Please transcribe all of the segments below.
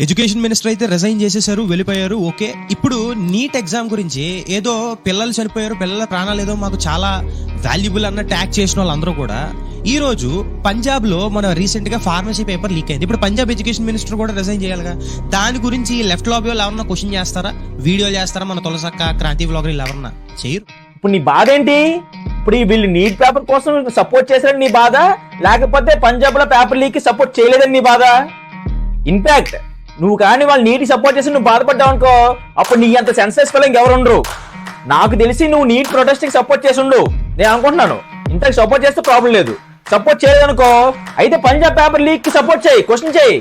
Education minister అయితే resign చేసేసారు, వెళ్ళిపోయారు. ఓకే, ఇప్పుడు నీట్ ఎగ్జామ్ గురించి ఏదో పిల్లలు చనిపోయారు, పిల్లల ప్రాణాలు ఏదో మాకు చాలా వాల్యుబుల్ అన్న ట్యాగ్ చేసిన వాళ్ళందరూ కూడా ఈ రోజు పంజాబ్ లో మన రీసెంట్ గా ఫార్మసీ పేపర్ లీక్ అయింది. ఇప్పుడు పంజాబ్ ఎడ్యుకేషన్ మినిస్టర్ కూడా రిజైన్ చేయాలిగా. దాని గురించి లెఫ్ట్ లాబీ వాళ్ళు ఎవరన్నా క్వశ్చన్ చేస్తారా, వీడియోలు చేస్తారా? మన తులసక్క, క్రాంతి వ్లాగర్ ఎవరన్నా చేయరు. ఇప్పుడు నీ బాధ ఏంటి? ఇప్పుడు వీళ్ళు నీట్ పేపర్ కోసం సపోర్ట్ చేశారని నీ బాధ, లేకపోతే పంజాబ్ లో పేపర్ లీక్ సపోర్ట్ చేయలేదని నీ బాధ? ఇన్ఫాక్ట్ నువ్వు కానీ వాళ్ళు నీట్ సపోర్ట్ చేసి నువ్వు బాధపడ్డావు అనుకో, అప్పుడు నీ అంత సెన్సెస్ ఫీల్ ఇంకెవరు ఉండరు. నాకు తెలిసి నువ్వు నీట్ ప్రొటెస్ట్ కి సపోర్ట్ చేసి ఉండు నేను అనుకుంటున్నాను. ఇంతకు సపోర్ట్ చేస్తే ప్రాబ్లం లేదు. సపోర్ట్ చేయలేదనుకో అయితే పంజాబ్ పేపర్ లీక్ కి సపోర్ట్ చేయి, క్వశ్చన్ చేయి,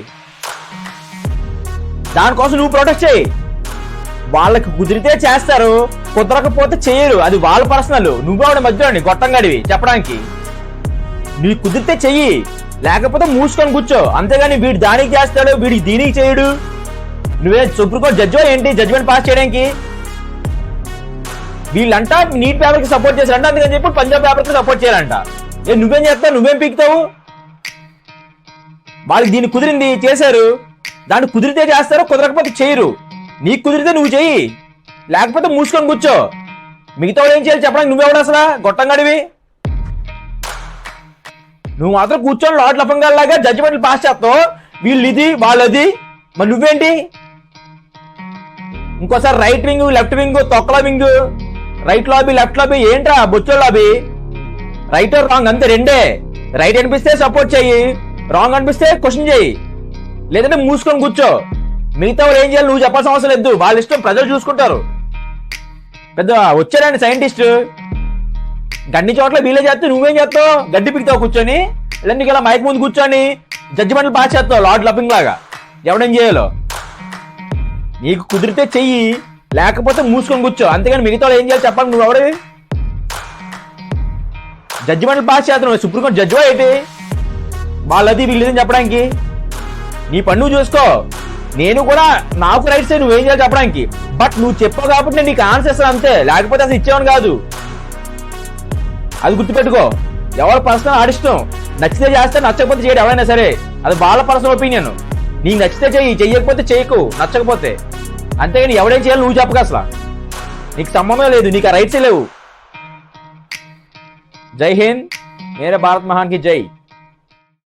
దానికోసం నువ్వు ప్రొటెస్ట్ చేయి. వాళ్ళకి కుదిరితే చేస్తారు, కుదరకపోతే చేయరు, అది వాళ్ళ పర్సనల్. నువ్వు ఆవిడ మధ్యలో గొట్టంగాడివి చెప్పడానికి. నీకు కుదిరితే చెయ్యి, లేకపోతే మూసుకొని కూర్చో. అంతేగాని వీడు దానికి చేస్తాడు, వీడికి దీనికి చేయడు. నువ్వే సుప్రీంకోర్టు జడ్జి ఏంటి జడ్జిమెంట్ పాస్ చేయడానికి? వీళ్ళంట నీట్ పేపర్ కి సపోర్ట్ చేశారంట, అందుకని చెప్పి పంజాబ్ పేపర్ కి సపోర్ట్ చేయాలంట. నువ్వేం చేస్తావు? నువ్వేం పీకుతావు? వాళ్ళకి దీన్ని కుదిరింది చేశారు, దాన్ని కుదిరితే చేస్తారు, కుదరకపోతే చేయరు. నీకు కుదిరితే నువ్వు చెయ్యి, లేకపోతే మూసుకొని కూర్చో. మిగతా ఏం చేయాలి చెప్పడానికి నువ్వెవడు అసలు? గొట్టంగాడివి. నువ్వు మాత్రం కూర్చొని లాట్ లఫంగాల్లాగా జడ్జిమెంట్లు పాస్ చేస్తావు. వీళ్ళు ఇది వాళ్ళది, మరి నువ్వేంటి? ఇంకోసారి రైట్ వింగ్ లెఫ్ట్ వింగ్ తొక్కల wing, right lobby left lobby ఏంట్రా బొచ్చో లాబీ? రైట్ రాంగ్ అంతే, రెండే. రైట్ అనిపిస్తే సపోర్ట్ చెయ్యి, రాంగ్ అనిపిస్తే క్వశ్చన్ చెయ్యి, లేదంటే మూసుకొని కూర్చో. మిగతా ఏం చేయాలి నువ్వు చెప్పాల్సిన అవసరం లేదు, వాళ్ళ ఇష్టం, ప్రజలు చూసుకుంటారు. పెద్ద వచ్చారండి సైంటిస్ట్, గన్ని చోట్ల వీలే చేస్తే నువ్వేం చేస్తావు? గడ్డి పిక్తావు కూర్చొని, లేదా నీకు ఇలా మైక్ ముందు కూర్చొని జడ్జిమెంట్లు పాస్ చేస్తావు లార్డ్ లఫింగ్ లాగా. ఎవడేం చేయాలో నీకు కుదిరితే చెయ్యి, లేకపోతే మూసుకొని కూర్చో. అంతేగాని మిగతా ఏం చేయాలి చెప్పాలి నువ్వు ఎవడే? జడ్జిమెంట్లు పాస్ చేస్తున్నావు, సుప్రీంకోర్టు జడ్జివా ఏంటి? వాళ్ళది వీళ్ళదని చెప్పడానికి. నీ పని నువ్వు చూసుకో. నేను కూడా నాకు రైట్స్ నువ్వేం చేయాలి చెప్పడానికి. బట్ నువ్వు చెప్పావు కాబట్టి నేను నీకు ఆన్సర్ ఇస్తాను అంతే, లేకపోతే అసలు ఇచ్చేవాను కాదు. అది గుర్తుపెట్టుకో. ఎవరి పర్సనల్ ఆడిష్టం, నచ్చితే చేస్తే, నచ్చకపోతే చేయడు ఎవరైనా సరే, అది వాళ్ళ పర్సనల్ ఒపీనియన్. నీకు నచ్చితే చెయ్యి, చెయ్యకపోతే చేయకు, నచ్చకపోతే. అంతేగాని ఎవడేం చేయాలి నువ్వు చెప్పక. అసలు నీకు సంబంధం లేదు, నీకు ఆ రైట్సే లేవు. జై హింద్, మేరే భారత్ మహాన్ కి జై.